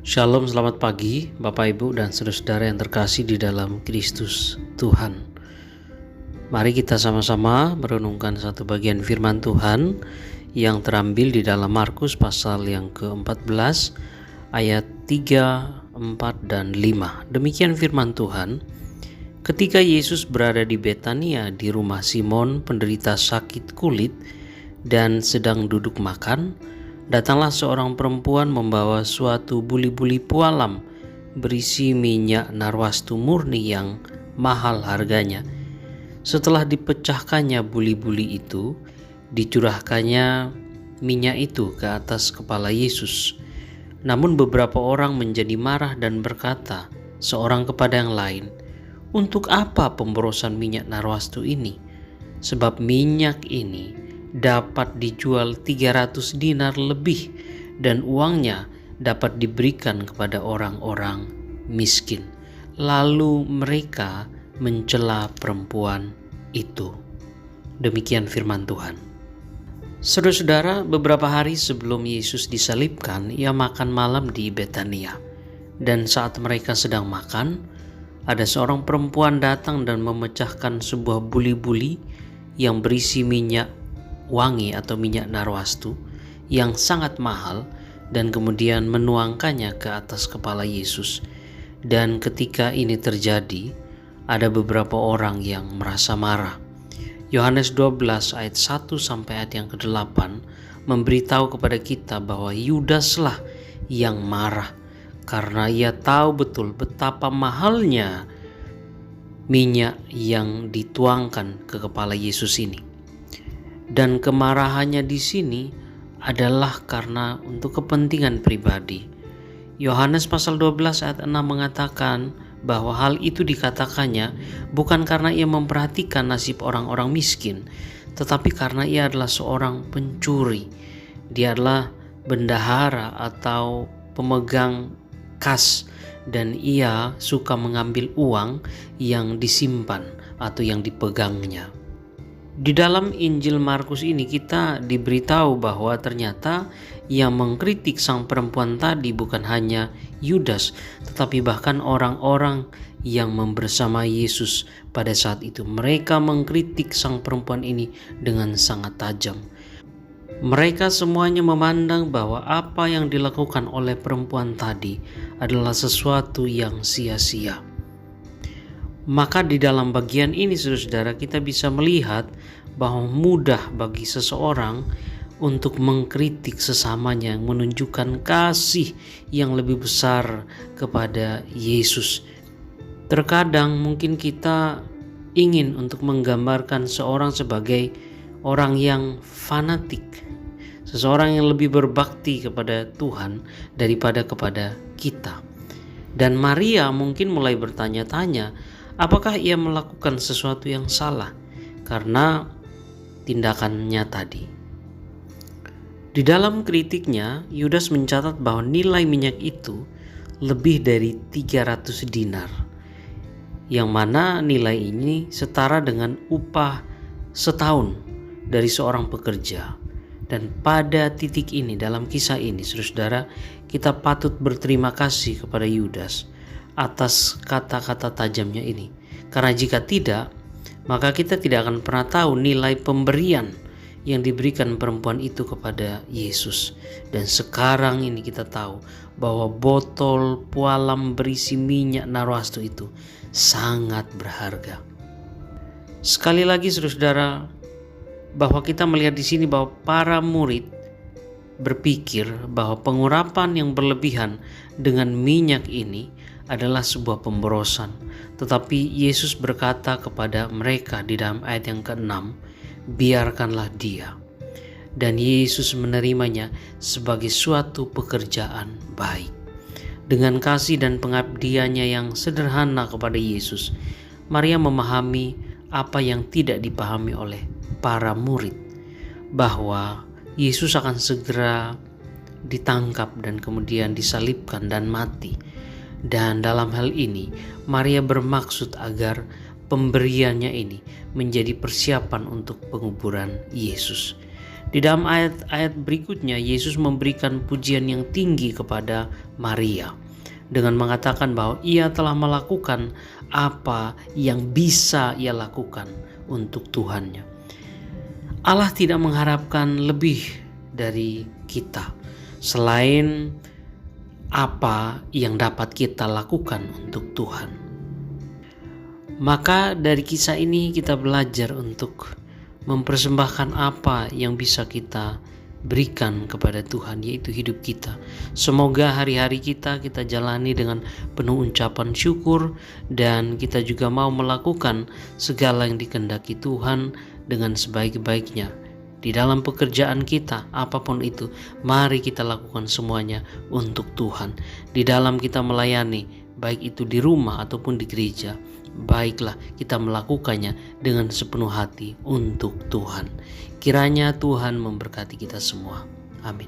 Shalom, selamat pagi Bapak Ibu dan saudara-saudara yang terkasih di dalam Kristus Tuhan. Mari kita sama-sama merenungkan satu bagian firman Tuhan yang terambil di dalam Markus pasal yang ke-14 ayat 3, 4, dan 5. Demikian firman Tuhan. Ketika Yesus berada di Betania di rumah Simon penderita sakit kulit dan sedang duduk makan, datanglah seorang perempuan membawa suatu buli-buli pualam berisi minyak narwastu murni yang mahal harganya. Setelah dipecahkannya buli-buli itu, dicurahkannya minyak itu ke atas kepala Yesus. Namun beberapa orang menjadi marah dan berkata, seorang kepada yang lain, "Untuk apa pemborosan minyak narwastu ini? Sebab minyak ini dapat dijual 300 dinar lebih dan uangnya dapat diberikan kepada orang-orang miskin." Lalu mereka mencela perempuan itu. Demikian firman Tuhan. Saudara-saudara, beberapa hari sebelum Yesus disalibkan, ia makan malam di Betania. Dan saat mereka sedang makan, ada seorang perempuan datang dan memecahkan sebuah buli-buli yang berisi minyak wangi atau minyak narwastu yang sangat mahal dan kemudian menuangkannya ke atas kepala Yesus. Dan ketika ini terjadi, ada beberapa orang yang merasa marah. Yohanes 12 ayat 1 sampai ayat yang ke-8 memberitahu kepada kita bahwa Yudaslah yang marah karena ia tahu betul betapa mahalnya minyak yang dituangkan ke kepala Yesus ini. Dan kemarahannya di sini adalah karena untuk kepentingan pribadi. Yohanes pasal 12 ayat 6 mengatakan bahwa hal itu dikatakannya bukan karena ia memperhatikan nasib orang-orang miskin, tetapi karena ia adalah seorang pencuri. Dia adalah bendahara atau pemegang kas dan ia suka mengambil uang yang disimpan atau yang dipegangnya. Di dalam Injil Markus ini kita diberitahu bahwa ternyata yang mengkritik sang perempuan tadi bukan hanya Yudas, tetapi bahkan orang-orang yang bersama Yesus pada saat itu. Mereka mengkritik sang perempuan ini dengan sangat tajam. Mereka semuanya memandang bahwa apa yang dilakukan oleh perempuan tadi adalah sesuatu yang sia-sia. Maka di dalam bagian ini saudara-saudara kita bisa melihat bahwa mudah bagi seseorang untuk mengkritik sesamanya yang menunjukkan kasih yang lebih besar kepada Yesus. Terkadang mungkin kita ingin untuk menggambarkan seorang sebagai orang yang fanatik, seseorang yang lebih berbakti kepada Tuhan daripada kepada kita. Dan Maria mungkin mulai bertanya-tanya, apakah ia melakukan sesuatu yang salah karena tindakannya tadi. Di dalam kritiknya, Yudas mencatat bahwa nilai minyak itu lebih dari 300 dinar, yang mana nilai ini setara dengan upah setahun dari seorang pekerja. Dan pada titik ini, dalam kisah ini, saudara-saudara, kita patut berterima kasih kepada Yudas atas kata-kata tajamnya ini. Karena jika tidak, maka kita tidak akan pernah tahu nilai pemberian yang diberikan perempuan itu kepada Yesus. Dan sekarang ini kita tahu bahwa botol pualam berisi minyak narwastu itu sangat berharga. Sekali lagi saudara-saudara, bahwa kita melihat di sini bahwa para murid berpikir bahwa pengurapan yang berlebihan dengan minyak ini adalah sebuah pemborosan. Tetapi Yesus berkata kepada mereka di dalam ayat yang ke-6, biarkanlah dia. Dan Yesus menerimanya sebagai suatu pekerjaan baik. Dengan kasih dan pengabdiannya yang sederhana kepada Yesus, Maria memahami apa yang tidak dipahami oleh para murid, bahwa Yesus akan segera ditangkap dan kemudian disalibkan dan mati. Dan dalam hal ini Maria bermaksud agar pemberiannya ini menjadi persiapan untuk penguburan Yesus. Di dalam ayat-ayat berikutnya, Yesus memberikan pujian yang tinggi kepada Maria dengan mengatakan bahwa ia telah melakukan apa yang bisa ia lakukan untuk Tuhannya. Allah tidak mengharapkan lebih dari kita selain apa yang dapat kita lakukan untuk Tuhan. Maka dari kisah ini kita belajar untuk mempersembahkan apa yang bisa kita berikan kepada Tuhan, yaitu hidup kita. Semoga hari-hari kita jalani dengan penuh ucapan syukur, dan kita juga mau melakukan segala yang dikehendaki Tuhan dengan sebaik-baiknya. Di dalam pekerjaan kita, apapun itu, mari kita lakukan semuanya untuk Tuhan. Di dalam kita melayani, baik itu di rumah ataupun di gereja, baiklah kita melakukannya dengan sepenuh hati untuk Tuhan. Kiranya Tuhan memberkati kita semua. Amin.